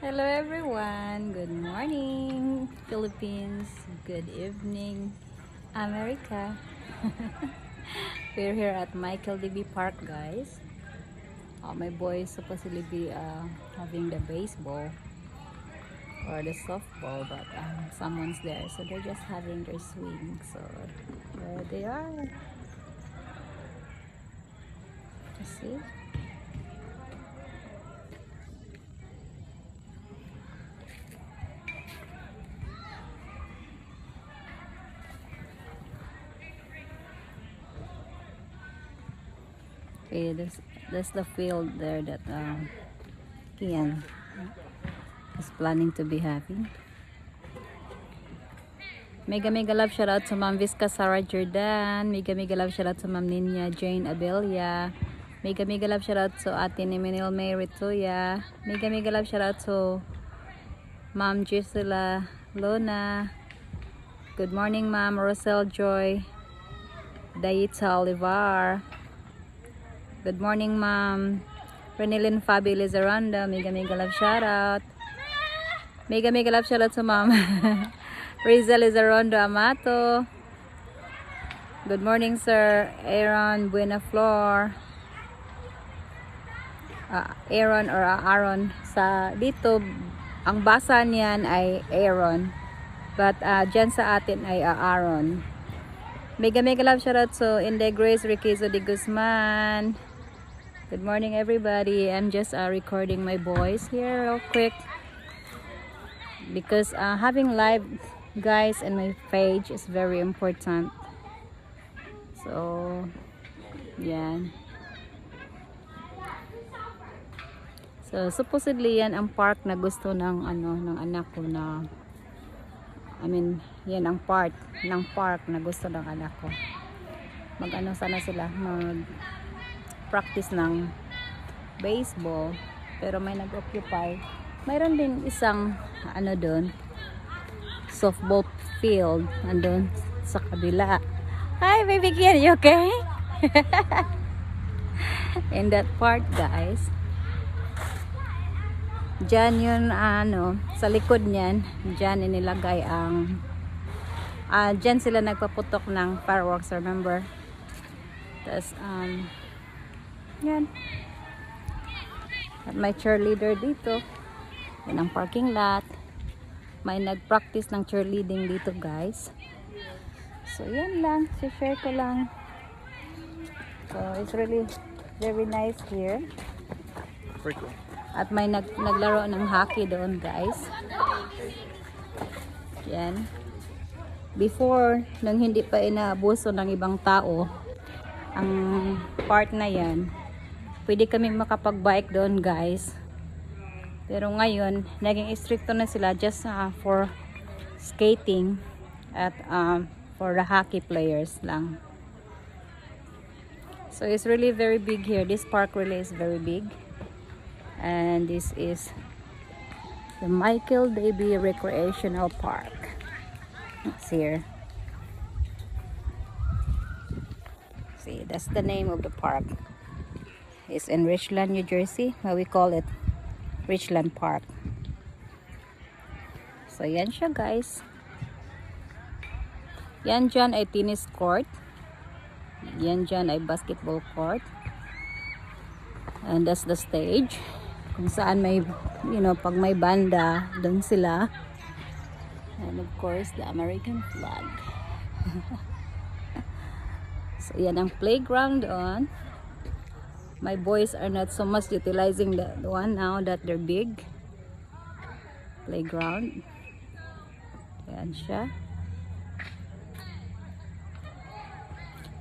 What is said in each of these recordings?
Hello everyone, good morning Philippines, good evening America. We're here at Michael D.B. Park, guys. My boys supposedly be having the baseball or the softball, but someone's there, so they're just having their swing. So there they are. You see? Okay, that's the field there that Kian is planning to be having. Mega love shout out to Ma'am Visca Sarah Jordan. Mega love shout out to Ma'am Ninya Jane Abelia. Mega love shout out to Ate Neminil May Rituya. Mega love shout out to Ma'am Gisela Lona. Good morning Ma'am Rosel Joy Dayita Olivar. Good morning Ma'am Renilyn Fabi Lizaranda. Mega love shout out. Mega love shout out to Ma'am Riza Lizarondo Amato. Good morning Sir Aaron Buenaflor. Aaron or Aaron sa dito ang basa niyan ay Aaron, but dyan sa atin ay Aaron. Mega love shout out to Inde Grace Riquizo de Guzman. Good morning everybody. I'm just recording my voice here real quick because having live guys in my page is very important. So yan. So supposedly yan ang park na gusto ng ng anak ko na yan ang part ng park na gusto ng anak ko. Sana sila mag practice ng baseball, pero may nag-occupy. Mayroon din isang doon softball field andun sa kabila. Hi baby Kian, you okay? In that part guys, dyan yun sa likod niyan, dyan inilagay ang dyan sila nagpaputok ng fireworks, remember? Tas yan at may cheerleader dito. Yan ang parking lot. May nag-practice ng cheerleading dito guys. So yan lang, share ko lang. So it's really very nice here. At may naglaro ng hockey doon guys. Yan. Before, nang hindi pa inaabuso ng ibang tao ang part na yan, pwede kami makapag-bike doon guys. Pero ngayon, naging stricto na sila just for skating at for the hockey players lang. So it's really very big here. This park really is very big. And this is the Michael D.B. Recreational Park. It's here. See, that's the name of the park. It's in Richland, New Jersey. Well, we call it Richland Park. So yan siya guys. Yan dyan ay tennis court. Yan dyan ay basketball court. And that's the stage. Kung saan may, pag may banda, doon sila. And of course, the American flag. So yan ang playground doon. My boys are not so much utilizing the one now that they're big. Playground. Yan siya.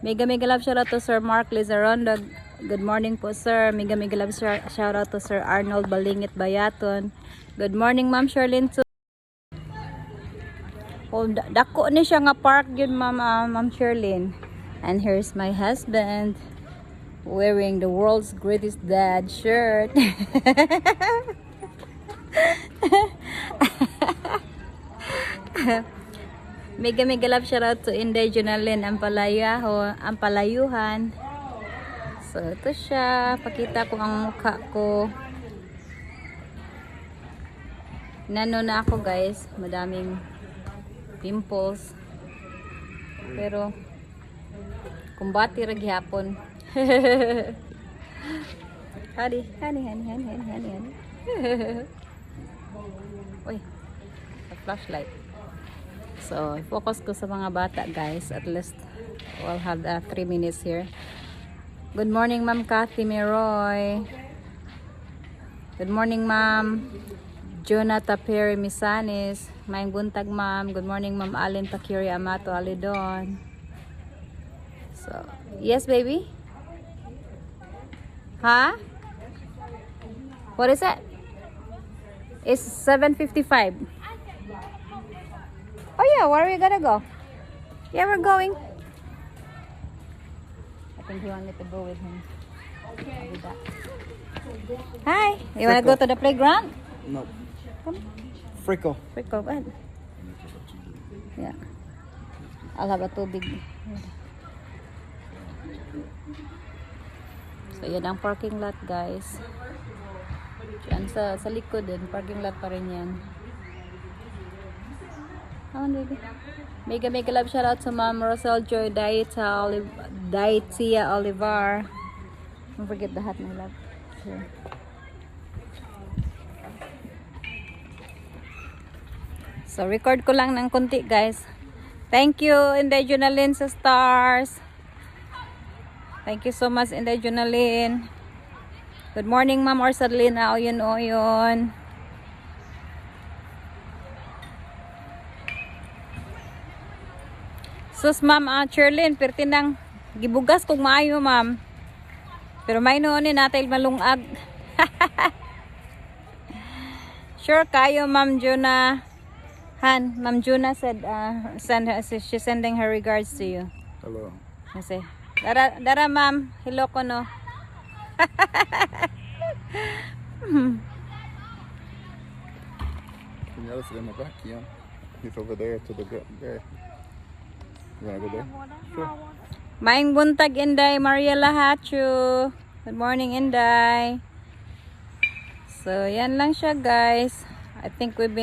Mega love shout out to Sir Mark Lizarondo. Good morning po sir. Mega love shout out to Sir Arnold Balingit Bayaton. Good morning Ma'am Charlene too. Oh, dako ni siya nga park yun Ma'am Charlene. And here's my husband wearing the world's greatest dad shirt. Mega love shout out to Inday Junalyn Ampalayuhan. So ito siya, pakita ko ang mukha ko. Nano na ako guys, madaming pimples. Pero kumbati ra gihapon. Honey. Uy, a flashlight. So, focus ko sa mga bata guys. At least we'll have 3 minutes here. Good morning Ma'am Kathy Meroy. Good morning Ma'am Jonathan Perry Misanis. Maayong buntag Ma'am. Good morning Ma'am Allen Takiri Amato Alidon. So, yes baby? Huh? What is it? It's 7:55. Oh yeah, where are we gonna go? Yeah, we're going. I think you want me to go with him. Okay. Hi. You wanna go to the playground? No. Come. Frickle. Go ahead. Yeah. I'll have a tubig. So, yan ang parking lot, guys. Yan sa likod din. Parking lot pa rin yan. Oh, baby. Mega love shout out to Ma'am Rosel Joy Daitia Olivar. Don't forget the hat, my love. Here. So, record ko lang ng konti, guys. Thank you, Inday Junalyn sa stars. Thank you so much, Inday Junalyn. Good morning, Ma'am Orsadlina. Oyon. Sus, Ma'am Cherlyn, pertinang gibugas kung maayo, Ma'am. Pero may noon natin malungag. Sure kayo, Ma'am Juna. Ma'am Juna said, she's sending her regards to you. Hello. Kasi, dara Ma'am, hello ko no. Can you listen in the back? Yeah. He's over there to the there. You wanna go there? Sure. Maing buntag Inday, Mariela Hachu. Good morning Inday. So, yan lang siya guys. I think I've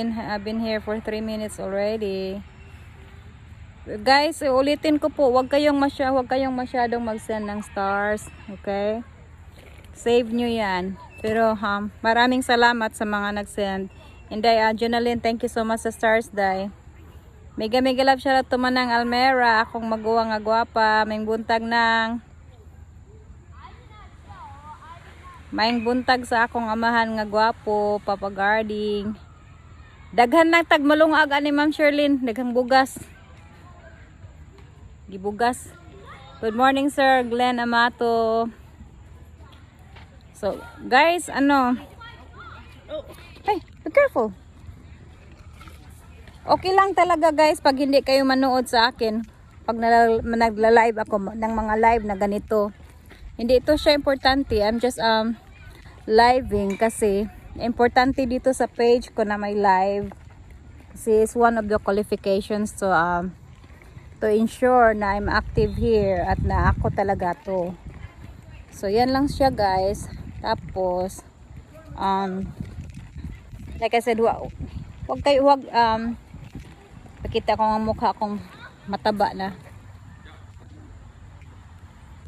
been here for 3 minutes already. Guys, ulitin ko po, huwag kayong masyadong mag-send ng stars, okay? Save nyo yan. Pero maraming salamat sa mga nag-send. Inday, Jonalyn, thank you so much sa stars, Day. Mega love shout out to Manang Almera, akong maguwa nga gwapa, may buntag sa akong amahan nga gwapo, Papa Garding. Daghan na tagmalungag ani Ma'am Sherlyn, daghang bugas. Gibugas. Good morning Sir Glenn Amato. So, guys, hey, be careful. Okay lang talaga guys pag hindi kayo manood sa akin. Pag nagla-live ako ng mga live na ganito. Hindi ito siya importante. I'm just living kasi importante dito sa page ko na may live. Kasi it's one of the qualifications to ensure na I'm active here at na ako talaga to. So yan lang siya guys. Tapos like I said, wag pakita ko ang mukha kong mataba na.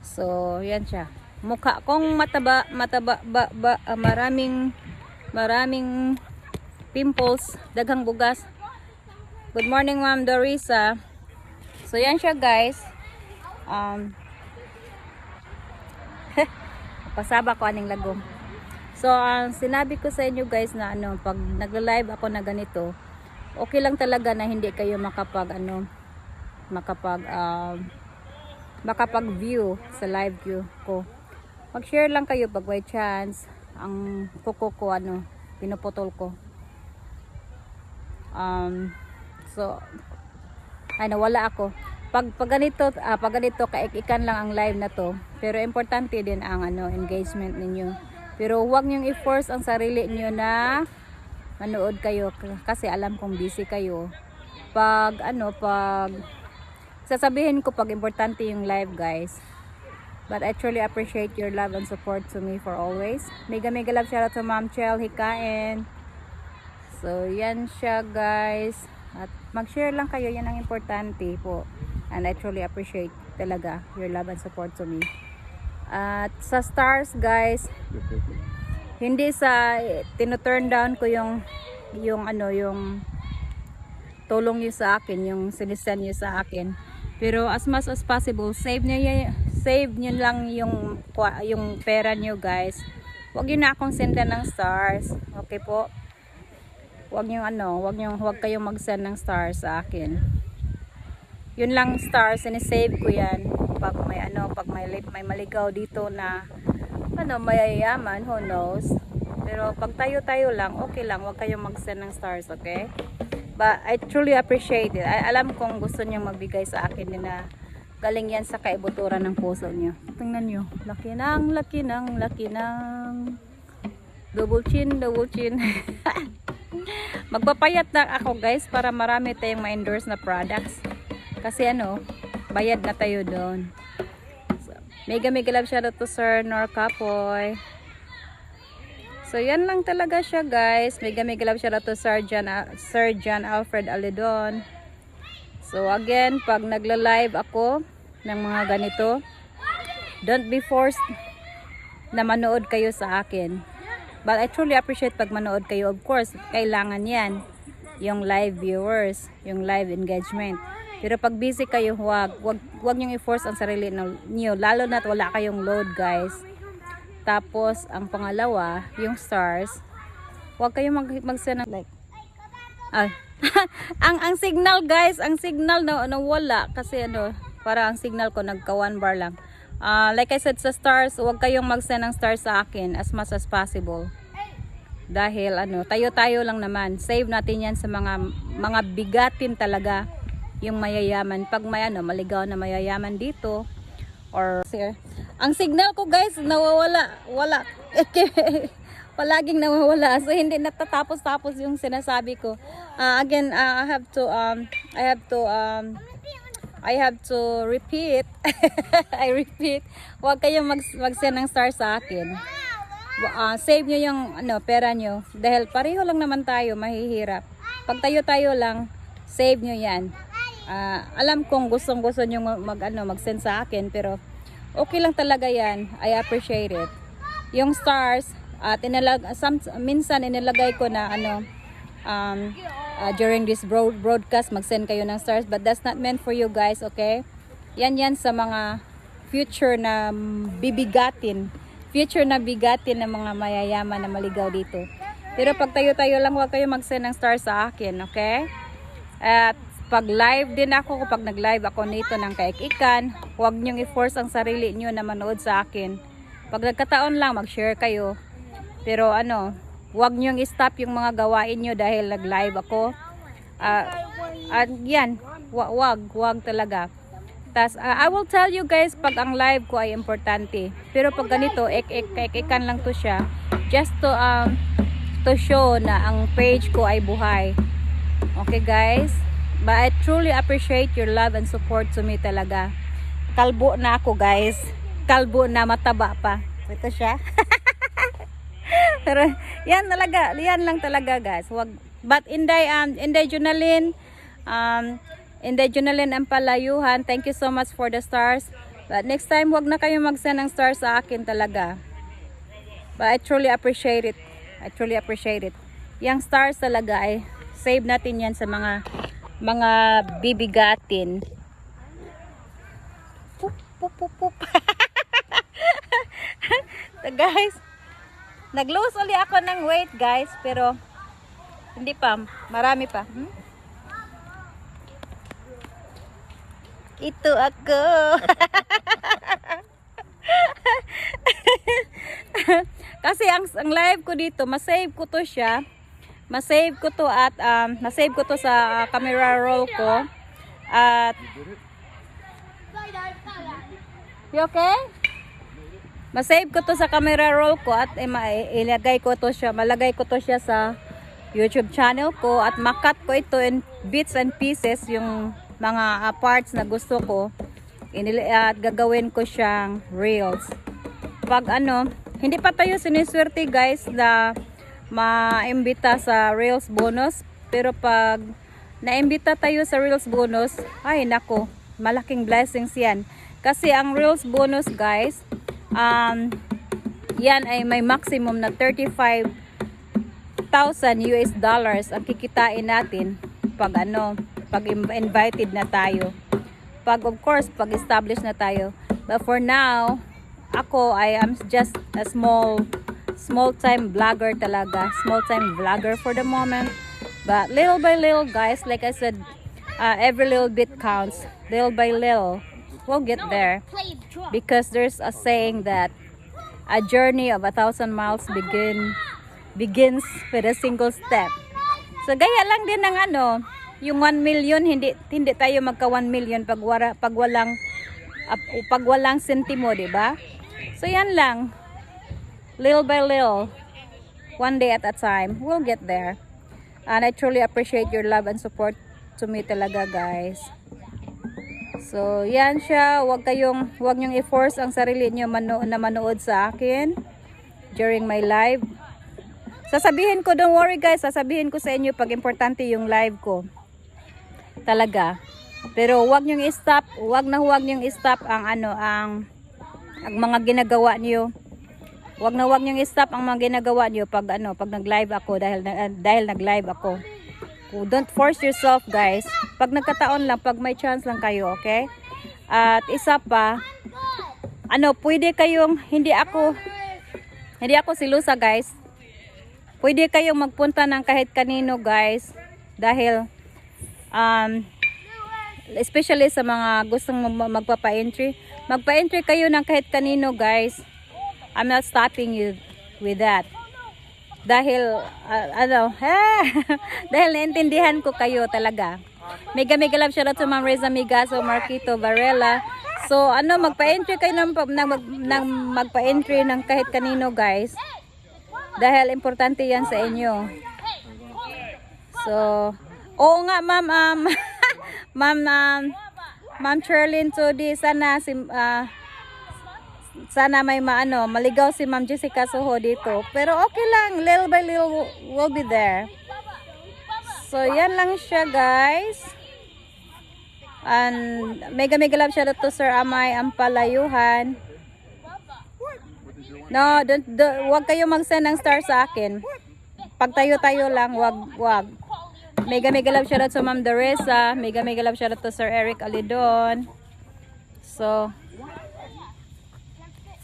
So yan siya. Mukha kong mataba maraming pimples, daghang bugas. Good morning Ma'am Dorisa. So yan siya guys. Pasaba ko aning lagom. So sinabi ko sa inyo guys na pag nagla-live ako na ganito, okay lang talaga na hindi kayo makapag-view sa live view ko. Mag-share lang kayo pag may chance. Ang kuko ko pinuputol ko. So nawala ako. Pag ganito kaikikan lang ang live na to. Pero importante din ang engagement ninyo. Pero huwag niyong i-force ang sarili niyo na manood kayo kasi alam kong busy kayo. Pag sasabihin ko pag importante yung live guys. But I truly appreciate your love and support to me for always. Mega love shout out to Ma'am Chel Hikain. So, yan siya guys. At mag-share lang kayo, yan ang importante po. And I truly appreciate talaga your love and support to me. At sa stars guys, hindi sa tino-turn down ko yung tulong niyo sa akin, yung sinisend niyo sa akin. Pero as much as possible, save niyo lang yung pera niyo guys. Huwag niyo na akong sendan ng stars. Okay po? Huwag kayong mag-send ng stars sa akin. Yun lang stars, sinisave ko yan. Pag may maligaw dito na mayayaman, who knows. Pero pag tayo lang, okay lang. Huwag kayong mag-send ng stars, okay? But I truly appreciate it. Alam kong gusto niyo magbigay sa akin din na galing yan sa kaibuturan ng puso niyo. Tingnan niyo, laki ng double chin. Magpapayat na ako guys para marami tayong ma-endorse na products. Kasi bayad na tayo doon. So, mega love shoutout to Sir Nor Kapoy. So yan lang talaga siya guys. Mega love shoutout to Sir John Alfred Alidon. So again, pag nagla-live ako ng mga ganito, don't be forced na manood kayo sa akin. But I truly appreciate pag manood kayo. Of course, kailangan yan. Yung live viewers, yung live engagement. Pero pag busy kayo, wag niyong i-force ang sarili niyo. Lalo na't wala kayong load guys. Tapos, ang pangalawa, yung stars, wag kayong mag-send ng like. ang signal guys, ang signal na wala. Kasi para ang signal ko nagka 1 bar lang. Like I said sa stars, huwag kayong mag-send ng stars sa akin as much as possible. Dahil tayo lang naman. Save natin yan sa mga bigatin talaga, yung mayayaman. Pag may maligaw na mayayaman dito or ang signal ko guys nawawala. Palaging nawawala. So hindi natatapos-tapos yung sinasabi ko. Again, I have to repeat. I repeat. Huwag kayong mag-send ng star sa akin. Save nyo yung pera nyo. Dahil pareho lang naman tayo, mahihirap. Pag tayo lang, save nyo yan. Alam kong gustong-gusto nyo mag-send sa akin, pero okay lang talaga yan. I appreciate it. Yung stars, minsan inilagay ko na during this broadcast, mag-send kayo ng stars, but that's not meant for you guys, okay? Yan sa mga future na bigatin ng mga mayayaman na maligaw dito. Pero pag tayo lang, huwag kayo mag-send ng stars sa akin, okay? At pag live din ako, kapag nag-live ako nito ng kaikikan, huwag nyong i-force ang sarili nyo na manood sa akin. Pag nagkataon lang, mag-share kayo. Pero huwag nyong i-stop yung mga gawain nyo dahil nag-live ako. Yan, wag talaga. Tas, I will tell you guys pag ang live ko ay importante. Pero pag ganito, ikan lang to siya. Just to show na ang page ko ay buhay. Okay guys? But I truly appreciate your love and support to me talaga. Kalbo na ako guys. Kalbo na, mataba pa. Ito siya. Pero yan lang talaga guys. But Inday Junalyn ang palayuhan. Thank you so much for the stars. But next time wag na kayo mag-send ng stars sa akin talaga. But I truly appreciate it. Yang stars talaga ay save natin yan sa mga bibigatin. Pup. So guys, nag-lose uli ako ng weight guys, pero hindi pa, marami pa. Ito ako. Kasi ang live ko dito, masave ko to siya. Masave ko to at masave ko to sa camera roll ko. At you okay? Masave ko to sa camera roll ko at malagay ko to siya sa YouTube channel ko at makat ko ito in bits and pieces yung mga parts na gusto ko. At gagawin ko siyang reels. Pag hindi pa tayo siniswerte guys na maimbita sa Reels bonus. Pero pag naimbita tayo sa Reels bonus, ay nako, malaking blessings yan. Kasi ang Reels bonus guys, yan ay may maximum na 35,000 US dollars ang kikitain natin pag pag invited na tayo. Pag of course, pag establish na tayo. But for now, I am just a small time vlogger talaga. Small time vlogger for the moment. But little by little guys, like I said, every little bit counts. Little by little, we'll get there. Because there's a saying that a journey of 1,000 miles begins with a single step. So gaya lang din ng yung 1 million, hindi tayo magka 1 million pag walang sentimo, di ba? So yan lang. Little by little, one day at a time, we'll get there. And I truly appreciate your love and support to me talaga, guys. So, yan siya. Huwag niyong i-force ang sarili niyo na manood sa akin during my live. Sasabihin ko, don't worry guys, sasabihin ko sa inyo pag importante yung live ko. Talaga. Pero huwag niyong i-stop, huwag niyong i-stop ang mga ginagawa niyo. Huwag niyong i-stop ang mga ginagawa niyo pag nag-live ako dahil nag-live ako. Don't force yourself guys. Pag nagkataon lang, pag may chance lang kayo, okay? At isa pa, pwede kayong hindi ako silusa guys. Pwede kayong magpunta ng kahit kanino guys dahil especially sa mga gustong magpapa-entry. Magpa-entry kayo ng kahit kanino guys. I'm not stopping you with that. Dahil, dahil naintindihan ko kayo talaga. Mega love shoutout sa Ma'am Reza Migaso, Marquito Varela. So, magpa-entry kayo magpa-entry ng kahit kanino guys. Dahil importante yan sa inyo. So, oo nga ma'am, Ma'am Cherlyn Tudi, sana may maligaw si Ma'am Jessica Soho dito. Pero okay lang, little by little we'll be there. So yan lang siya guys. And mega love shoutout to Sir Amay Ampalayuhan. No, wag kayo mag-send ng star sa akin. Pag tayo lang, wag. Mega love shoutout sa Ma'am Doresa. Mega love shoutout to Sir Eric Alidon. So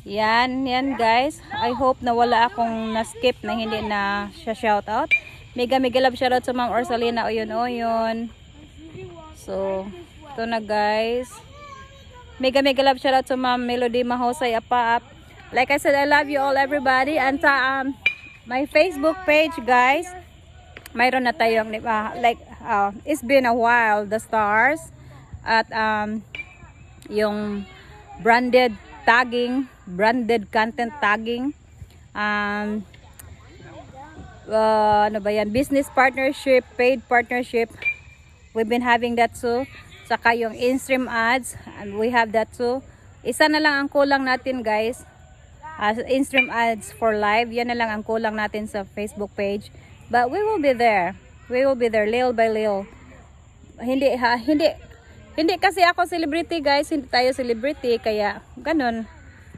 yan guys. I hope na wala akong na-skip na hindi na shoutout. Mega love shoutout sa Ma'am Orsalina Oyon. So, ito na guys. Mega love shoutout sa Ma'am Melody Mahosay Apaap. Like I said, I love you all everybody. And my Facebook page guys, mayroon na tayong it's been a while, the stars at yung branded content tagging, business partnership, paid partnership, we've been having that too. Saka yung in-stream ads, and we have that too. Isa na lang ang kulang natin guys, in-stream ads for live, yan na lang ang kulang natin sa Facebook page. But we will be there little by little. Hindi kasi ako celebrity guys, hindi tayo celebrity, kaya ganun.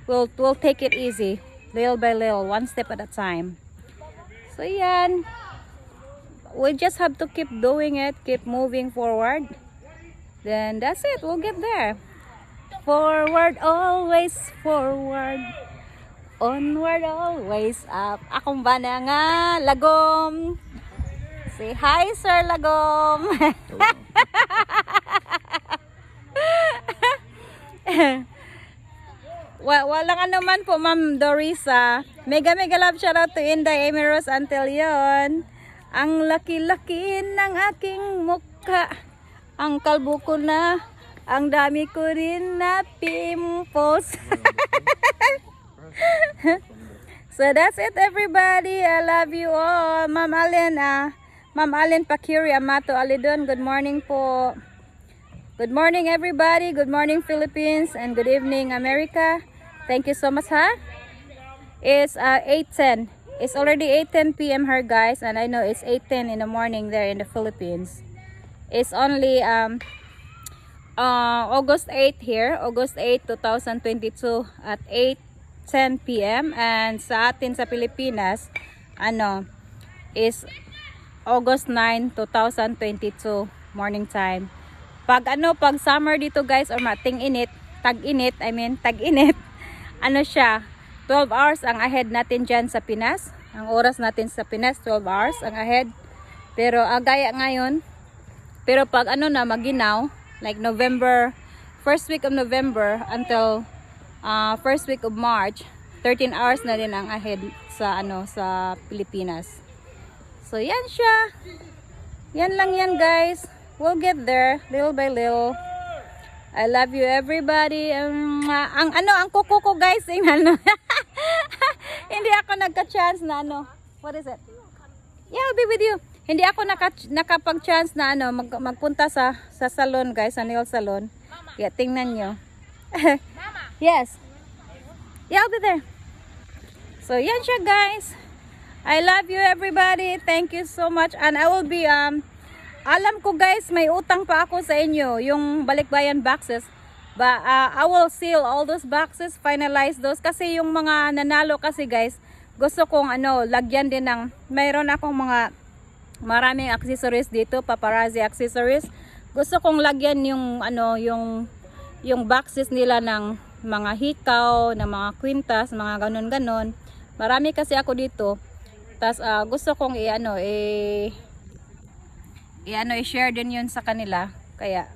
We'll take it easy, little by little, one step at a time. So yan, we just have to keep doing it, keep moving forward. Then that's it, we'll get there. Forward, always forward. Onward, always up. Akong bana nga, Lagom. Say hi, Sir Lagom. Walang man po, Ma'am Dorisa. Mega love shoutout to Inday Emiros Antelion. Ang laki-laki ng aking mukha. Ang kalbo ko na. Ang dami ko rin na pimples. So that's it everybody. I love you all. Ma'am Allen Pakiri Amato Alidon, good morning po. Good morning everybody. Good morning Philippines and good evening America. Thank you so much ha. It's 8:10 It's already 8:10 p.m. here, guys, and I know it's 8:10 in the morning there in the Philippines. It's only August 8 here, August 8, 2022 at 8:10 p.m. and sa atin sa Pilipinas is August 9, 2022 morning time. Pag summer dito, guys, or tag-init, siya 12 hours ang ahead natin dyan sa Pinas. Ang oras natin sa Pinas, 12 hours ang ahead. Pero gaya ngayon, pero pag maginaw, like November, first week of November until first week of March, 13 hours na din ang ahead sa sa Pilipinas. So yan siya. Yan lang yan, guys. We'll get there little by little. I love you, everybody. Ang kuko ko, guys, hindi ako nagka-chance na what is it? Yeah, I'll be with you. Hindi ako nakapag-chance na magpunta sa salon, guys, sa nail salon. Yeah, tingnan nyo. Yes. Yeah, I'll be there. So, yan siya, guys. I love you, everybody. Thank you so much. And I will be, alam ko, guys, may utang pa ako sa inyo, yung balikbayan boxes. But I will seal all those boxes, finalize those. Kasi yung mga nanalo kasi, guys, gusto kong lagyan din ng, mayroon akong maraming accessories dito, paparazzi accessories. Gusto kong lagyan yung yung boxes nila ng mga hikaw, ng mga kwintas, mga ganon-ganon. Marami kasi ako dito. Tas gusto kong i-share din yun sa kanila. Kaya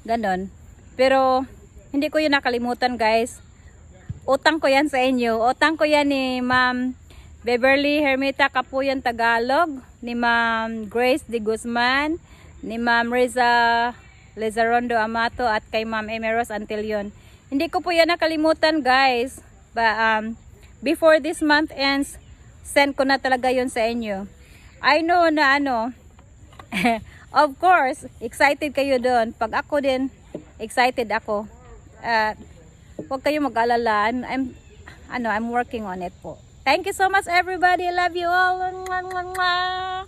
ganon. Pero hindi ko yun nakalimutan, guys. Utang ko yan sa inyo. Utang ko yan ni Ma'am Beverly Hermita Kapuyan Tagalog, ni Ma'am Grace de Guzman, ni Ma'am Riza Lezarondo Amato, at kay Ma'am Emeros Antilion. Hindi ko po yan nakalimutan, guys. Before this month ends, send ko na talaga yun sa inyo. I know na of course, excited kayo doon. Pag ako din, excited ako. Huwag kayo mag-alala. I'm working on it po. Thank you so much, everybody. I love you all. Mwah, mwah, mwah.